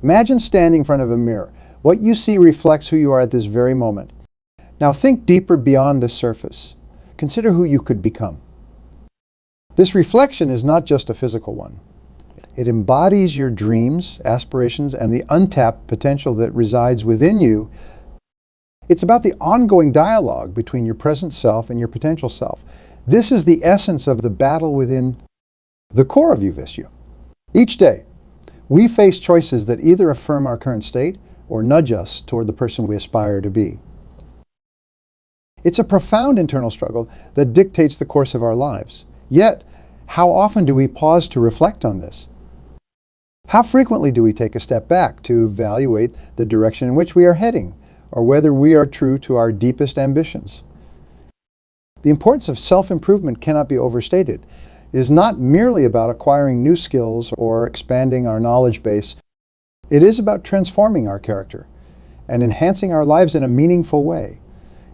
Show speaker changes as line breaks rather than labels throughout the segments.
Imagine standing in front of a mirror. What you see reflects who you are at this very moment. Now think deeper beyond the surface. Consider who you could become. This reflection is not just a physical one. It embodies your dreams, aspirations, and the untapped potential that resides within you. It's about the ongoing dialogue between your present self and your potential self. This is the essence of the battle within the core of you, Vishu. Each day, we face choices that either affirm our current state or nudge us toward the person we aspire to be. It's a profound internal struggle that dictates the course of our lives. Yet, how often do we pause to reflect on this? How frequently do we take a step back to evaluate the direction in which we are heading, or whether we are true to our deepest ambitions? The importance of self-improvement cannot be overstated. It is not merely about acquiring new skills or expanding our knowledge base. It is about transforming our character and enhancing our lives in a meaningful way.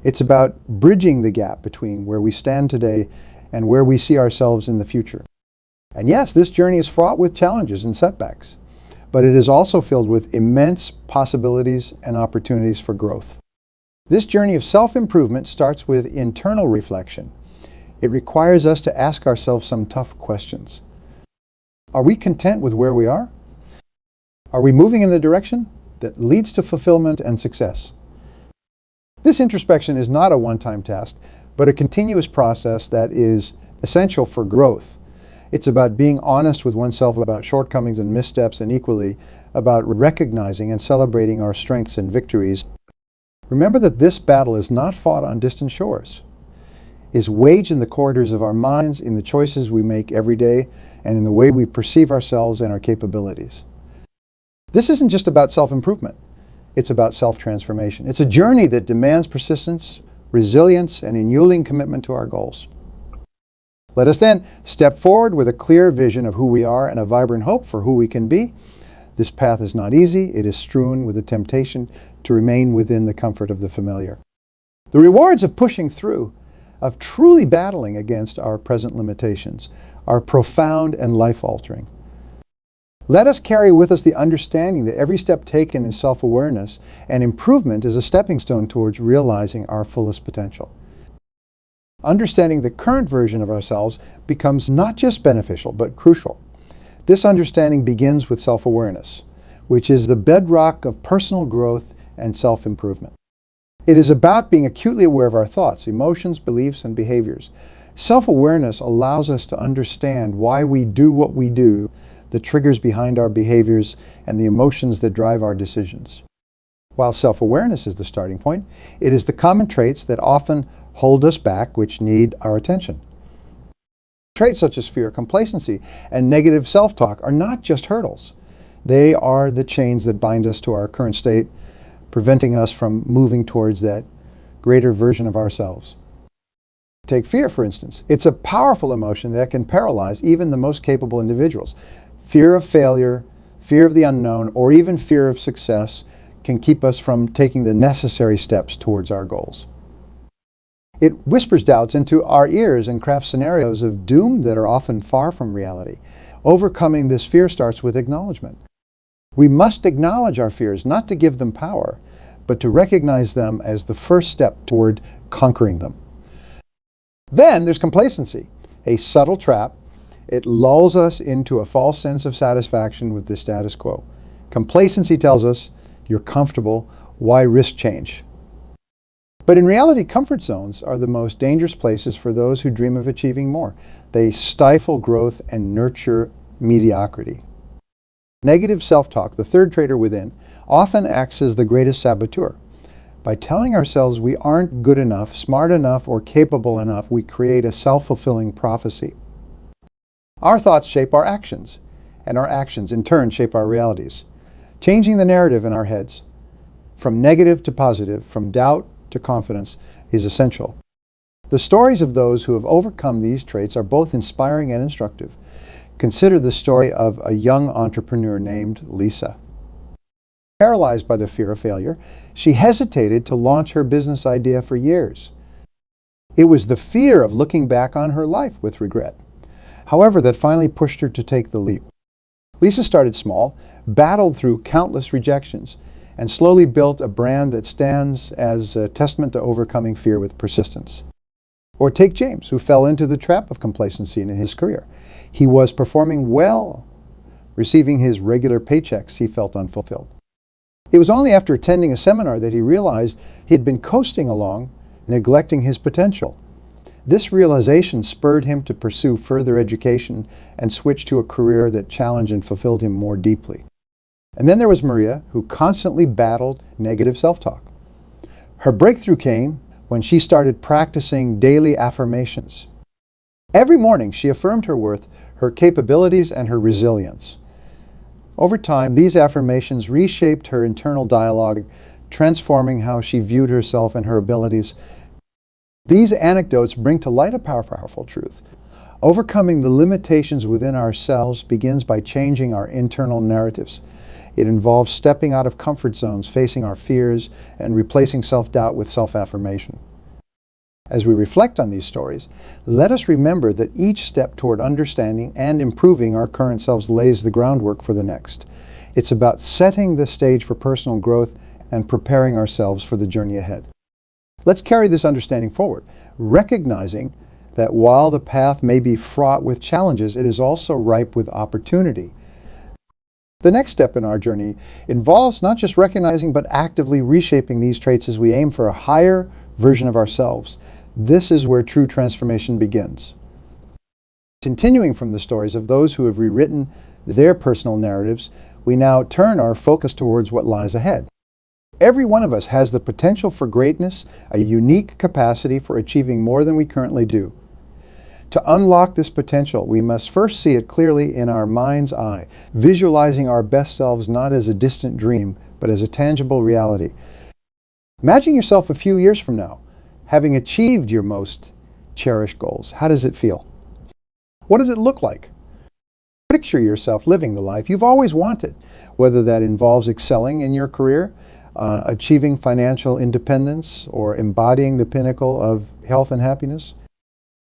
It's about bridging the gap between where we stand today and where we see ourselves in the future. And yes, this journey is fraught with challenges and setbacks, but it is also filled with immense possibilities and opportunities for growth. This journey of self-improvement starts with internal reflection. It requires us to ask ourselves some tough questions. Are we content with where we are? Are we moving in the direction that leads to fulfillment and success? This introspection is not a one-time task, but a continuous process that is essential for growth. It's about being honest with oneself about shortcomings and missteps, and equally about recognizing and celebrating our strengths and victories. Remember that this battle is not fought on distant shores. It is waged in the corridors of our minds, in the choices we make every day, and in the way we perceive ourselves and our capabilities. This isn't just about self-improvement. It's about self-transformation. It's a journey that demands persistence, resilience, and unyielding commitment to our goals. Let us then step forward with a clear vision of who we are and a vibrant hope for who we can be. This path is not easy. It is strewn with the temptation to remain within the comfort of the familiar. The rewards of pushing through, of truly battling against our present limitations, are profound and life-altering. Let us carry with us the understanding that every step taken in self-awareness and improvement is a stepping stone towards realizing our fullest potential. Understanding the current version of ourselves becomes not just beneficial, but crucial. This understanding begins with self-awareness, which is the bedrock of personal growth and self-improvement. It is about being acutely aware of our thoughts, emotions, beliefs, and behaviors. Self-awareness allows us to understand why we do what we do, the triggers behind our behaviors, and the emotions that drive our decisions. While self-awareness is the starting point, it is the common traits that often hold us back which need our attention. Traits such as fear, complacency, and negative self-talk are not just hurdles. They are the chains that bind us to our current state, preventing us from moving towards that greater version of ourselves. Take fear, for instance. It's a powerful emotion that can paralyze even the most capable individuals. Fear of failure, fear of the unknown, or even fear of success can keep us from taking the necessary steps towards our goals. It whispers doubts into our ears and crafts scenarios of doom that are often far from reality. Overcoming this fear starts with acknowledgement. We must acknowledge our fears, not to give them power, but to recognize them as the first step toward conquering them. Then there's complacency, a subtle trap. It lulls us into a false sense of satisfaction with the status quo. Complacency tells us, you're comfortable, why risk change? But in reality, comfort zones are the most dangerous places for those who dream of achieving more. They stifle growth and nurture mediocrity. Negative self-talk, the third traitor within, often acts as the greatest saboteur. By telling ourselves we aren't good enough, smart enough, or capable enough, we create a self-fulfilling prophecy. Our thoughts shape our actions, and our actions in turn shape our realities. Changing the narrative in our heads, from negative to positive, from doubt to confidence, is essential. The stories of those who have overcome these traits are both inspiring and instructive. Consider the story of a young entrepreneur named Lisa. Paralyzed by the fear of failure, she hesitated to launch her business idea for years. It was the fear of looking back on her life with regret, however, that finally pushed her to take the leap. Lisa started small, battled through countless rejections, and slowly built a brand that stands as a testament to overcoming fear with persistence. Or take James, who fell into the trap of complacency in his career. He was performing well, receiving his regular paychecks, he felt unfulfilled. It was only after attending a seminar that he realized he had been coasting along, neglecting his potential. This realization spurred him to pursue further education and switch to a career that challenged and fulfilled him more deeply. And then there was Maria, who constantly battled negative self-talk. Her breakthrough came when she started practicing daily affirmations. Every morning she affirmed her worth, her capabilities, and her resilience. Over time, these affirmations reshaped her internal dialogue, transforming how she viewed herself and her abilities. These anecdotes bring to light a powerful truth. Overcoming the limitations within ourselves begins by changing our internal narratives. It involves stepping out of comfort zones, facing our fears, and replacing self-doubt with self-affirmation. As we reflect on these stories, let us remember that each step toward understanding and improving our current selves lays the groundwork for the next. It's about setting the stage for personal growth and preparing ourselves for the journey ahead. Let's carry this understanding forward, recognizing that while the path may be fraught with challenges, it is also ripe with opportunity. The next step in our journey involves not just recognizing but actively reshaping these traits as we aim for a higher version of ourselves. This is where true transformation begins. Continuing from the stories of those who have rewritten their personal narratives, we now turn our focus towards what lies ahead. Every one of us has the potential for greatness, a unique capacity for achieving more than we currently do. To unlock this potential, we must first see it clearly in our mind's eye, visualizing our best selves not as a distant dream, but as a tangible reality. Imagine yourself a few years from now, having achieved your most cherished goals. How does it feel? What does it look like? Picture yourself living the life you've always wanted, whether that involves excelling in your career, achieving financial independence, or embodying the pinnacle of health and happiness.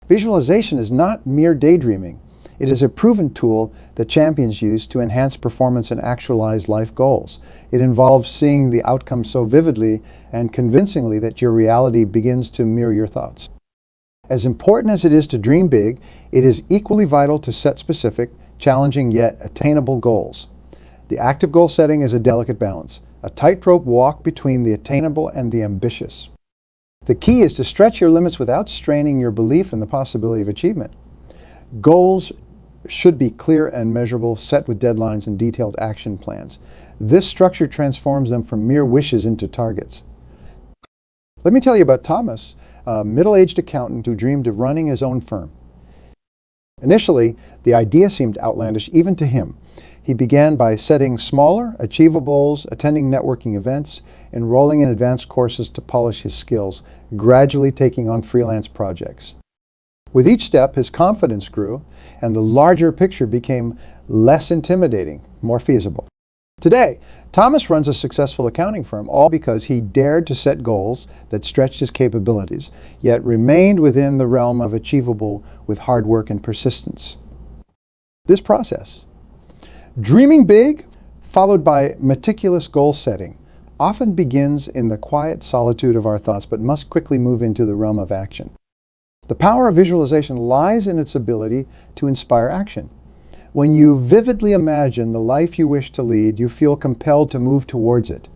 Visualization is not mere daydreaming. It is a proven tool that champions use to enhance performance and actualize life goals. It involves seeing the outcome so vividly and convincingly that your reality begins to mirror your thoughts. As important as it is to dream big, it is equally vital to set specific, challenging yet attainable goals. The act of goal setting is a delicate balance, a tightrope walk between the attainable and the ambitious. The key is to stretch your limits without straining your belief in the possibility of achievement. Goals should be clear and measurable, set with deadlines and detailed action plans. This structure transforms them from mere wishes into targets. Let me tell you about Thomas, a middle-aged accountant who dreamed of running his own firm. Initially, the idea seemed outlandish even to him. He began by setting smaller, achievable goals, attending networking events, enrolling in advanced courses to polish his skills, gradually taking on freelance projects. With each step, his confidence grew, and the larger picture became less intimidating, more feasible. Today, Thomas runs a successful accounting firm, all because he dared to set goals that stretched his capabilities, yet remained within the realm of achievable with hard work and persistence. This process, dreaming big, followed by meticulous goal setting, often begins in the quiet solitude of our thoughts, but must quickly move into the realm of action. The power of visualization lies in its ability to inspire action. When you vividly imagine the life you wish to lead, you feel compelled to move towards it.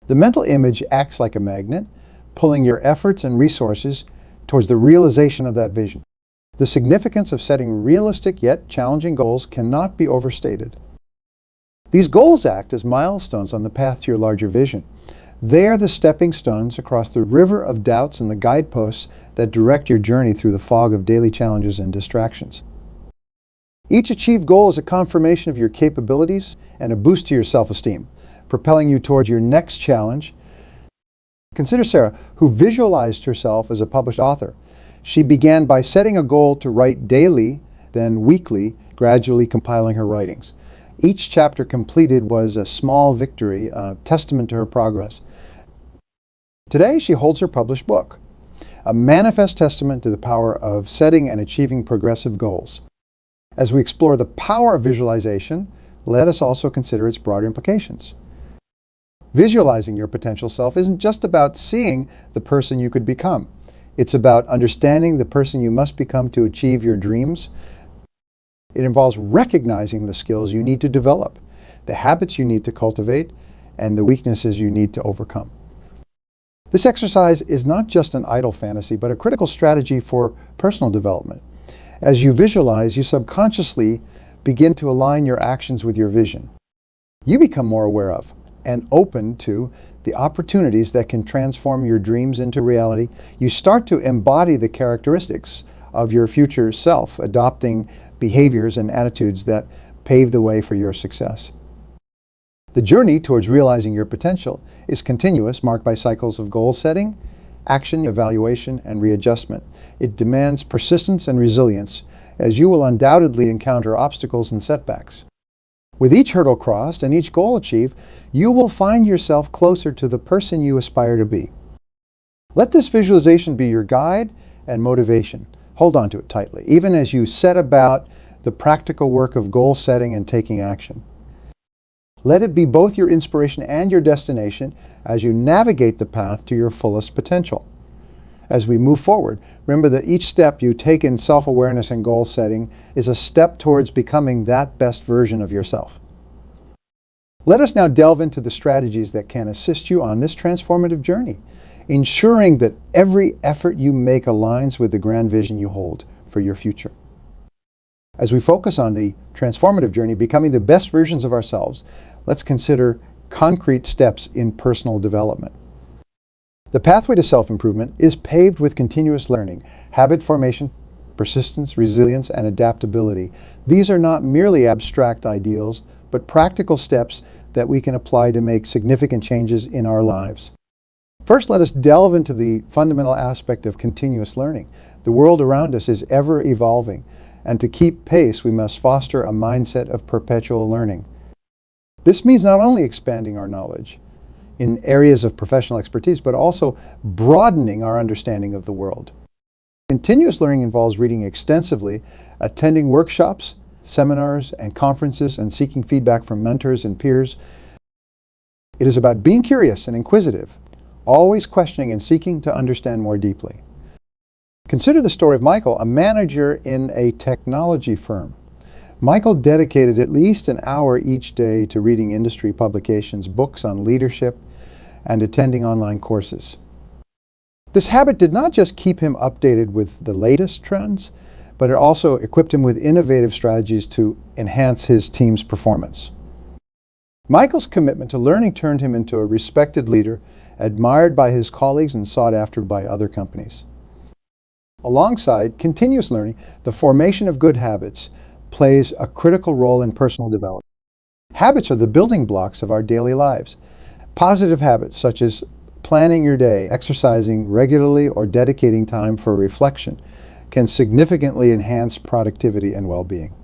The mental image acts like a magnet, pulling your efforts and resources towards the realization of that vision. The significance of setting realistic yet challenging goals cannot be overstated. These goals act as milestones on the path to your larger vision. They are the stepping stones across the river of doubts and the guideposts that direct your journey through the fog of daily challenges and distractions. Each achieved goal is a confirmation of your capabilities and a boost to your self-esteem, propelling you towards your next challenge. Consider Sarah, who visualized herself as a published author. She began by setting a goal to write daily, then weekly, gradually compiling her writings. Each chapter completed was a small victory, a testament to her progress. Today, she holds her published book, a manifest testament to the power of setting and achieving progressive goals. As we explore the power of visualization, let us also consider its broader implications. Visualizing your potential self isn't just about seeing the person you could become. It's about understanding the person you must become to achieve your dreams. It involves recognizing the skills you need to develop, the habits you need to cultivate, and the weaknesses you need to overcome. This exercise is not just an idle fantasy, but a critical strategy for personal development. As you visualize, you subconsciously begin to align your actions with your vision. You become more aware of and open to the opportunities that can transform your dreams into reality. You start to embody the characteristics of your future self, adopting behaviors and attitudes that pave the way for your success. The journey towards realizing your potential is continuous, marked by cycles of goal setting, action, evaluation, and readjustment. It demands persistence and resilience, as you will undoubtedly encounter obstacles and setbacks. With each hurdle crossed and each goal achieved, you will find yourself closer to the person you aspire to be. Let this visualization be your guide and motivation. Hold on to it tightly, even as you set about the practical work of goal setting and taking action. Let it be both your inspiration and your destination as you navigate the path to your fullest potential. As we move forward, remember that each step you take in self-awareness and goal setting is a step towards becoming that best version of yourself. Let us now delve into the strategies that can assist you on this transformative journey, ensuring that every effort you make aligns with the grand vision you hold for your future. As we focus on the transformative journey, becoming the best versions of ourselves, let's consider concrete steps in personal development. The pathway to self-improvement is paved with continuous learning, habit formation, persistence, resilience, and adaptability. These are not merely abstract ideals, but practical steps that we can apply to make significant changes in our lives. First, let us delve into the fundamental aspect of continuous learning. The world around us is ever evolving, and to keep pace, we must foster a mindset of perpetual learning. This means not only expanding our knowledge in areas of professional expertise, but also broadening our understanding of the world. Continuous learning involves reading extensively, attending workshops, seminars, and conferences, and seeking feedback from mentors and peers. It is about being curious and inquisitive, always questioning and seeking to understand more deeply. Consider the story of Michael, a manager in a technology firm. Michael dedicated at least an hour each day to reading industry publications, books on leadership, and attending online courses. This habit did not just keep him updated with the latest trends, but it also equipped him with innovative strategies to enhance his team's performance. Michael's commitment to learning turned him into a respected leader, admired by his colleagues and sought after by other companies. Alongside continuous learning, the formation of good habits plays a critical role in personal development. Habits are the building blocks of our daily lives. Positive habits such as planning your day, exercising regularly, or dedicating time for reflection can significantly enhance productivity and well-being.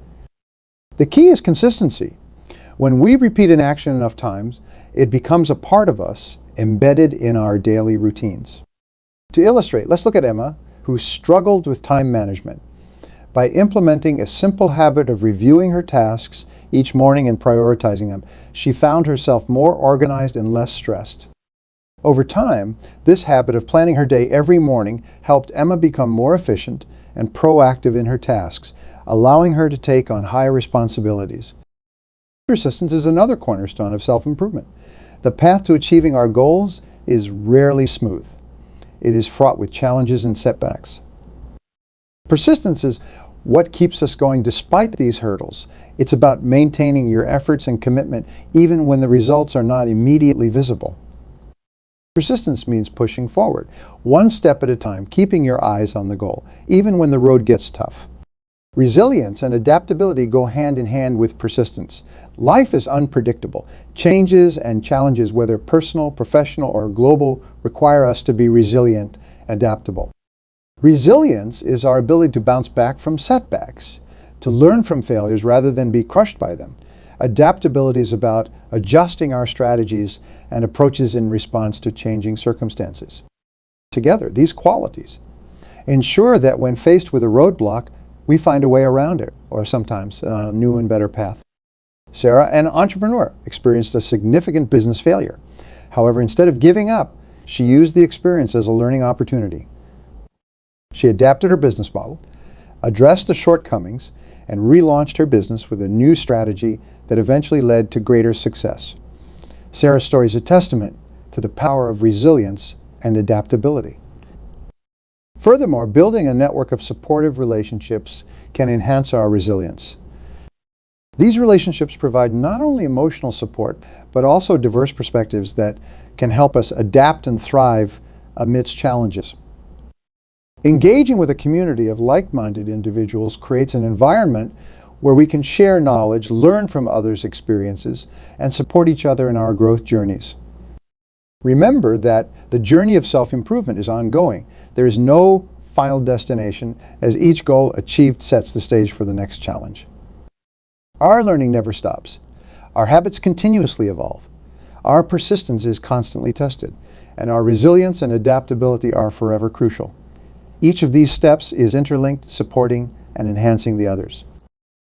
The key is consistency. When we repeat an action enough times, it becomes a part of us, embedded in our daily routines. To illustrate, let's look at Emma, who struggled with time management. By implementing a simple habit of reviewing her tasks each morning and prioritizing them, she found herself more organized and less stressed. Over time, this habit of planning her day every morning helped Emma become more efficient and proactive in her tasks, allowing her to take on higher responsibilities. Persistence is another cornerstone of self-improvement. The path to achieving our goals is rarely smooth. It is fraught with challenges and setbacks. Persistence is what keeps us going despite these hurdles. It's about maintaining your efforts and commitment even when the results are not immediately visible. Persistence means pushing forward, one step at a time, keeping your eyes on the goal, even when the road gets tough. Resilience and adaptability go hand in hand with persistence. Life is unpredictable. Changes and challenges, whether personal, professional, or global, require us to be resilient, adaptable. Resilience is our ability to bounce back from setbacks, to learn from failures rather than be crushed by them. Adaptability is about adjusting our strategies and approaches in response to changing circumstances. Together, these qualities ensure that when faced with a roadblock, we find a way around it, or sometimes a new and better path. Sarah, an entrepreneur, experienced a significant business failure. However, instead of giving up, she used the experience as a learning opportunity. She adapted her business model, addressed the shortcomings, and relaunched her business with a new strategy that eventually led to greater success. Sarah's story is a testament to the power of resilience and adaptability. Furthermore, building a network of supportive relationships can enhance our resilience. These relationships provide not only emotional support, but also diverse perspectives that can help us adapt and thrive amidst challenges. Engaging with a community of like-minded individuals creates an environment where we can share knowledge, learn from others' experiences, and support each other in our growth journeys. Remember that the journey of self-improvement is ongoing. There is no final destination, as each goal achieved sets the stage for the next challenge. Our learning never stops. Our habits continuously evolve. Our persistence is constantly tested, and our resilience and adaptability are forever crucial. Each of these steps is interlinked, supporting and enhancing the others.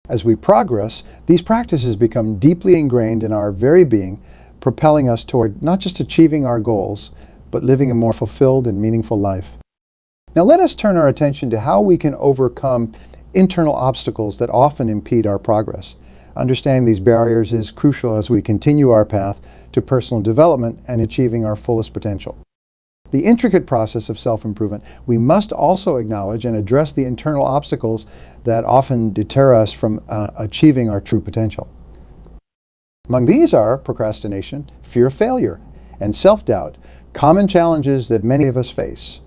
As we progress, these practices become deeply ingrained in our very being, propelling us toward not just achieving our goals, but living a more fulfilled and meaningful life. Now let us turn our attention to how we can overcome internal obstacles that often impede our progress. Understanding these barriers is crucial as we continue our path to personal development and achieving our fullest potential. The intricate process of self-improvement, we must also acknowledge and address the internal obstacles that often deter us from achieving our true potential. Among these are procrastination, fear of failure, and self-doubt, common challenges that many of us face.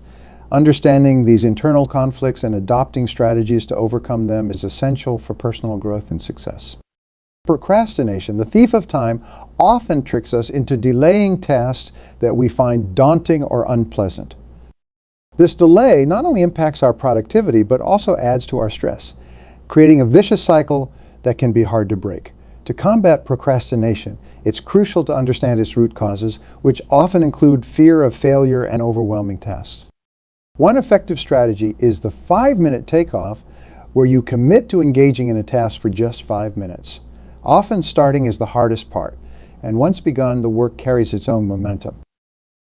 Understanding these internal conflicts and adopting strategies to overcome them is essential for personal growth and success. Procrastination, the thief of time, often tricks us into delaying tasks that we find daunting or unpleasant. This delay not only impacts our productivity, but also adds to our stress, creating a vicious cycle that can be hard to break. To combat procrastination, it's crucial to understand its root causes, which often include fear of failure and overwhelming tasks. One effective strategy is the 5-minute takeoff, where you commit to engaging in a task for just 5 minutes. Often starting is the hardest part, and once begun, the work carries its own momentum.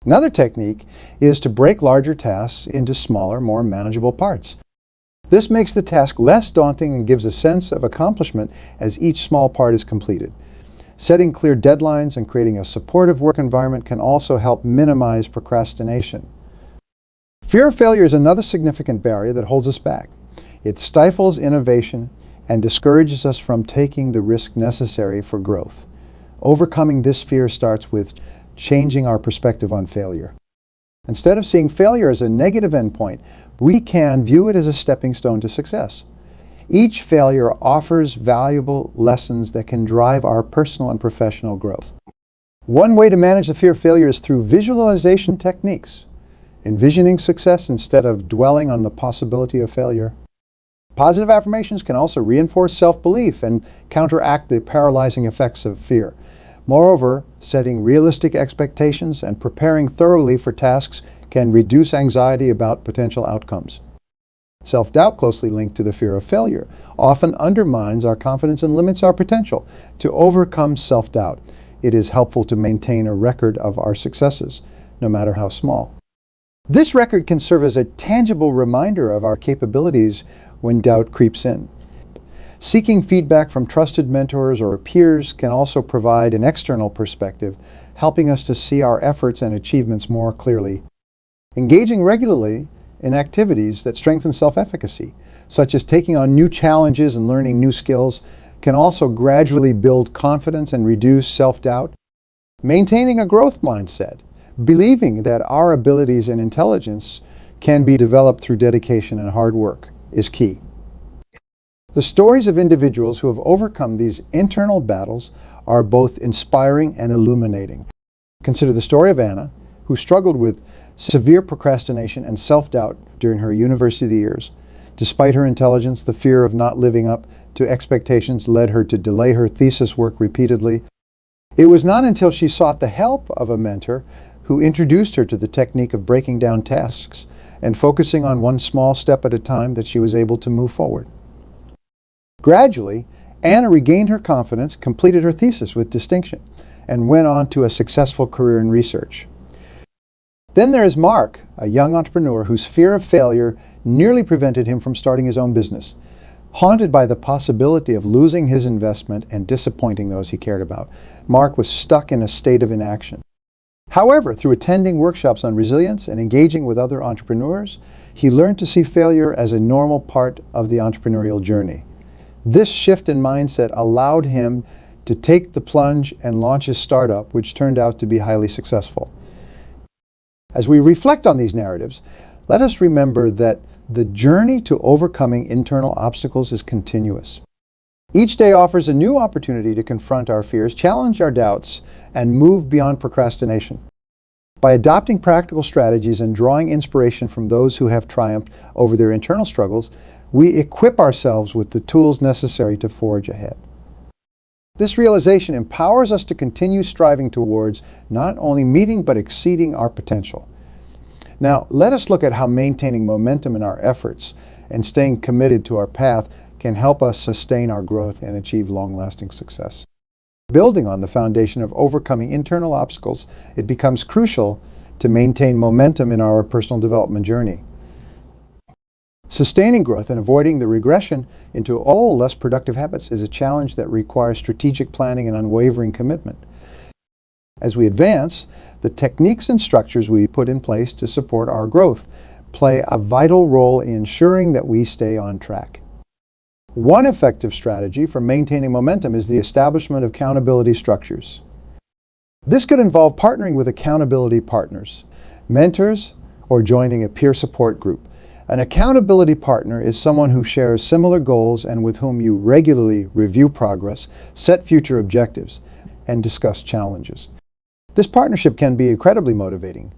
Another technique is to break larger tasks into smaller, more manageable parts. This makes the task less daunting and gives a sense of accomplishment as each small part is completed. Setting clear deadlines and creating a supportive work environment can also help minimize procrastination. Fear of failure is another significant barrier that holds us back. It stifles innovation and discourages us from taking the risk necessary for growth. Overcoming this fear starts with changing our perspective on failure. Instead of seeing failure as a negative endpoint, we can view it as a stepping stone to success. Each failure offers valuable lessons that can drive our personal and professional growth. One way to manage the fear of failure is through visualization techniques. Envisioning success instead of dwelling on the possibility of failure. Positive affirmations can also reinforce self-belief and counteract the paralyzing effects of fear. Moreover, setting realistic expectations and preparing thoroughly for tasks can reduce anxiety about potential outcomes. Self-doubt, closely linked to the fear of failure, often undermines our confidence and limits our potential. To overcome self-doubt, it is helpful to maintain a record of our successes, no matter how small. This record can serve as a tangible reminder of our capabilities when doubt creeps in. Seeking feedback from trusted mentors or peers can also provide an external perspective, helping us to see our efforts and achievements more clearly. Engaging regularly in activities that strengthen self-efficacy, such as taking on new challenges and learning new skills, can also gradually build confidence and reduce self-doubt. Maintaining a growth mindset, believing that our abilities and intelligence can be developed through dedication and hard work, is key. The stories of individuals who have overcome these internal battles are both inspiring and illuminating. Consider the story of Anna, who struggled with severe procrastination and self-doubt during her university years. Despite her intelligence, the fear of not living up to expectations led her to delay her thesis work repeatedly. It was not until she sought the help of a mentor who introduced her to the technique of breaking down tasks and focusing on one small step at a time that she was able to move forward. Gradually, Anna regained her confidence, completed her thesis with distinction, and went on to a successful career in research. Then there is Mark, a young entrepreneur whose fear of failure nearly prevented him from starting his own business. Haunted by the possibility of losing his investment and disappointing those he cared about, Mark was stuck in a state of inaction. However, through attending workshops on resilience and engaging with other entrepreneurs, he learned to see failure as a normal part of the entrepreneurial journey. This shift in mindset allowed him to take the plunge and launch his startup, which turned out to be highly successful. As we reflect on these narratives, let us remember that the journey to overcoming internal obstacles is continuous. Each day offers a new opportunity to confront our fears, challenge our doubts, and move beyond procrastination. By adopting practical strategies and drawing inspiration from those who have triumphed over their internal struggles, we equip ourselves with the tools necessary to forge ahead. This realization empowers us to continue striving towards not only meeting but exceeding our potential. Now, let us look at how maintaining momentum in our efforts and staying committed to our path can help us sustain our growth and achieve long-lasting success. Building on the foundation of overcoming internal obstacles, it becomes crucial to maintain momentum in our personal development journey. Sustaining growth and avoiding the regression into all less productive habits is a challenge that requires strategic planning and unwavering commitment. As we advance, the techniques and structures we put in place to support our growth play a vital role in ensuring that we stay on track. One effective strategy for maintaining momentum is the establishment of accountability structures. This could involve partnering with accountability partners, mentors, or joining a peer support group. An accountability partner is someone who shares similar goals and with whom you regularly review progress, set future objectives, and discuss challenges. This partnership can be incredibly motivating,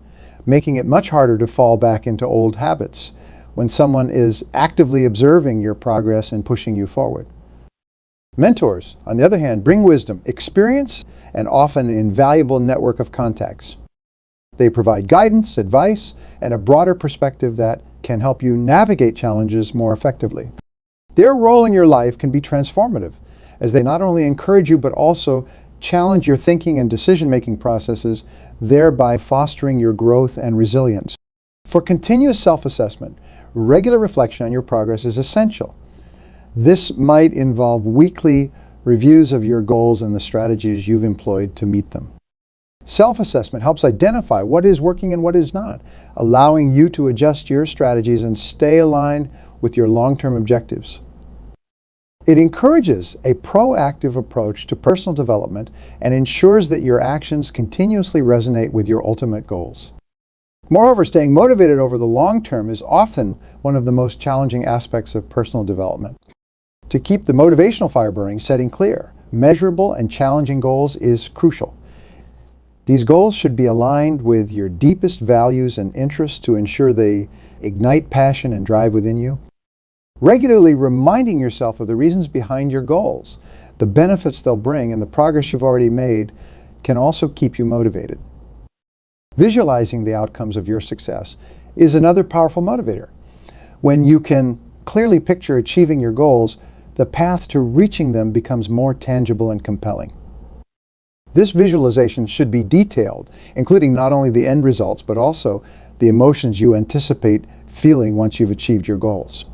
making it much harder to fall back into old habits when someone is actively observing your progress and pushing you forward. Mentors, on the other hand, bring wisdom, experience, and often an invaluable network of contacts. They provide guidance, advice, and a broader perspective that can help you navigate challenges more effectively. Their role in your life can be transformative, as they not only encourage you but also challenge your thinking and decision-making processes, thereby fostering your growth and resilience. For continuous self-assessment, regular reflection on your progress is essential. This might involve weekly reviews of your goals and the strategies you've employed to meet them. Self-assessment helps identify what is working and what is not, allowing you to adjust your strategies and stay aligned with your long-term objectives. It encourages a proactive approach to personal development and ensures that your actions continuously resonate with your ultimate goals. Moreover, staying motivated over the long term is often one of the most challenging aspects of personal development. To keep the motivational fire burning, setting clear, measurable, and challenging goals is crucial. These goals should be aligned with your deepest values and interests to ensure they ignite passion and drive within you. Regularly reminding yourself of the reasons behind your goals, the benefits they'll bring, and the progress you've already made can also keep you motivated. Visualizing the outcomes of your success is another powerful motivator. When you can clearly picture achieving your goals, the path to reaching them becomes more tangible and compelling. This visualization should be detailed, including not only the end results, but also the emotions you anticipate feeling once you've achieved your goals.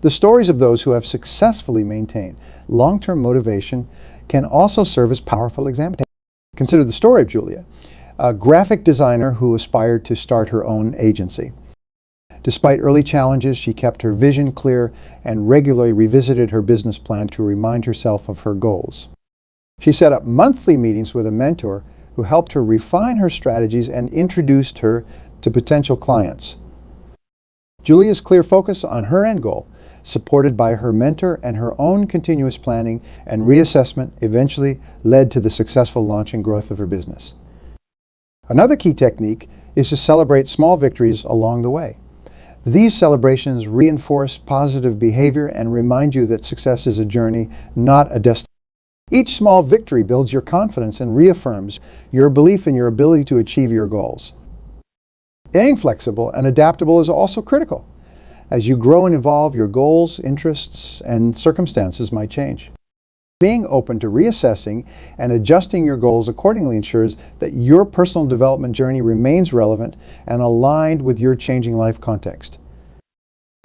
The stories of those who have successfully maintained long-term motivation can also serve as powerful examples. Consider the story of Julia, a graphic designer who aspired to start her own agency. Despite early challenges, she kept her vision clear and regularly revisited her business plan to remind herself of her goals. She set up monthly meetings with a mentor who helped her refine her strategies and introduced her to potential clients. Julia's clear focus on her end goal, supported by her mentor and her own continuous planning and reassessment, eventually led to the successful launch and growth of her business. Another key technique is to celebrate small victories along the way. These celebrations reinforce positive behavior and remind you that success is a journey, not a destination. Each small victory builds your confidence and reaffirms your belief in your ability to achieve your goals. Staying flexible and adaptable is also critical. As you grow and evolve, your goals, interests, and circumstances might change. Being open to reassessing and adjusting your goals accordingly ensures that your personal development journey remains relevant and aligned with your changing life context.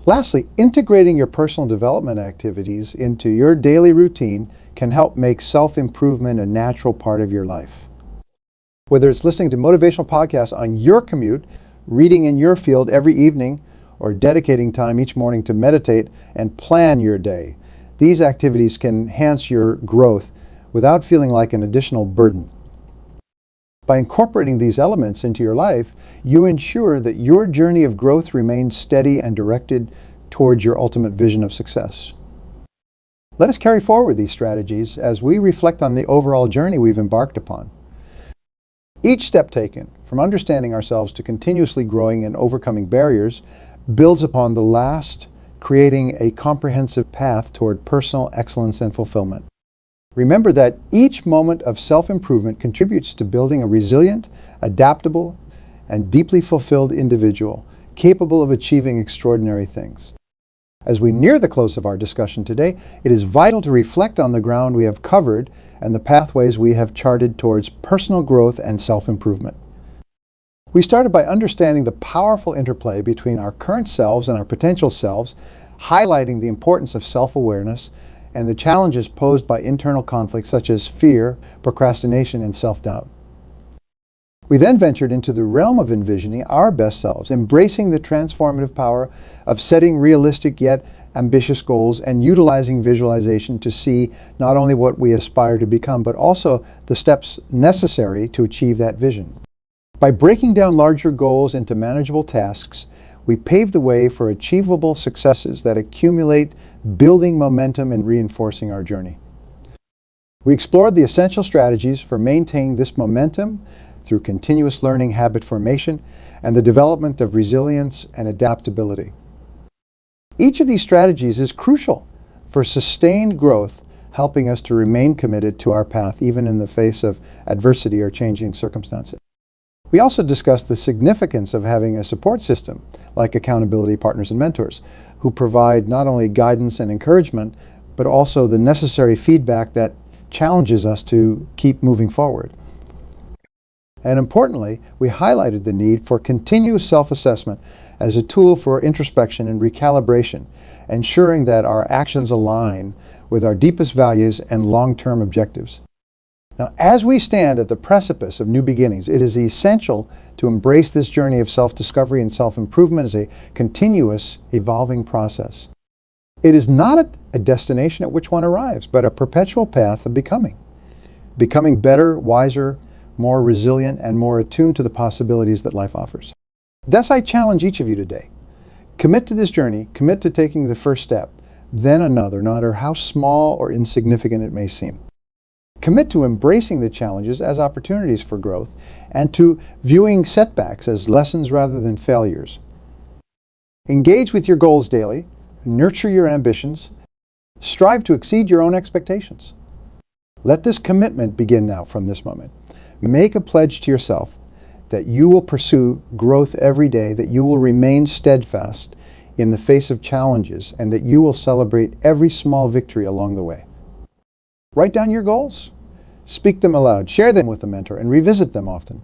Lastly, integrating your personal development activities into your daily routine can help make self-improvement a natural part of your life. Whether it's listening to motivational podcasts on your commute, reading in your field every evening, or dedicating time each morning to meditate and plan your day, these activities can enhance your growth without feeling like an additional burden. By incorporating these elements into your life, you ensure that your journey of growth remains steady and directed towards your ultimate vision of success. Let us carry forward these strategies as we reflect on the overall journey we've embarked upon. Each step taken, from understanding ourselves to continuously growing and overcoming barriers, builds upon the last, creating a comprehensive path toward personal excellence and fulfillment. Remember that each moment of self-improvement contributes to building a resilient, adaptable, and deeply fulfilled individual, capable of achieving extraordinary things. As we near the close of our discussion today, it is vital to reflect on the ground we have covered and the pathways we have charted towards personal growth and self-improvement. We started by understanding the powerful interplay between our current selves and our potential selves, highlighting the importance of self-awareness and the challenges posed by internal conflicts such as fear, procrastination, and self-doubt. We then ventured into the realm of envisioning our best selves, embracing the transformative power of setting realistic yet ambitious goals and utilizing visualization to see not only what we aspire to become, but also the steps necessary to achieve that vision. By breaking down larger goals into manageable tasks, we pave the way for achievable successes that accumulate, building momentum and reinforcing our journey. We explored the essential strategies for maintaining this momentum through continuous learning, habit formation, and the development of resilience and adaptability. Each of these strategies is crucial for sustained growth, helping us to remain committed to our path even in the face of adversity or changing circumstances. We also discussed the significance of having a support system like accountability partners and mentors who provide not only guidance and encouragement, but also the necessary feedback that challenges us to keep moving forward. And importantly, we highlighted the need for continuous self-assessment as a tool for introspection and recalibration, ensuring that our actions align with our deepest values and long-term objectives. Now, as we stand at the precipice of new beginnings, it is essential to embrace this journey of self-discovery and self-improvement as a continuous, evolving process. It is not a destination at which one arrives, but a perpetual path of becoming better, wiser, more resilient, and more attuned to the possibilities that life offers. Thus, I challenge each of you today. Commit to this journey, commit to taking the first step, then another, no matter how small or insignificant it may seem. Commit to embracing the challenges as opportunities for growth and to viewing setbacks as lessons rather than failures. Engage with your goals daily, nurture your ambitions, strive to exceed your own expectations. Let this commitment begin now from this moment. Make a pledge to yourself that you will pursue growth every day, that you will remain steadfast in the face of challenges, and that you will celebrate every small victory along the way. Write down your goals, speak them aloud, share them with a mentor, and revisit them often.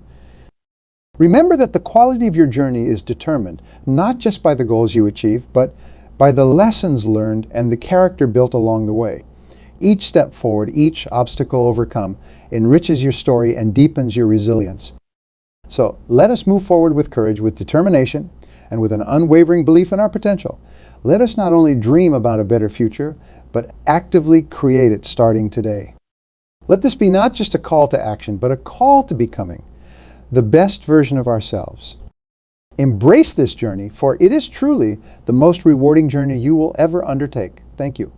Remember that the quality of your journey is determined not just by the goals you achieve, but by the lessons learned and the character built along the way. Each step forward, each obstacle overcome, enriches your story and deepens your resilience. So let us move forward with courage, with determination, and with an unwavering belief in our potential. Let us not only dream about a better future, but actively create it starting today. Let this be not just a call to action, but a call to becoming the best version of ourselves. Embrace this journey, for it is truly the most rewarding journey you will ever undertake. Thank you.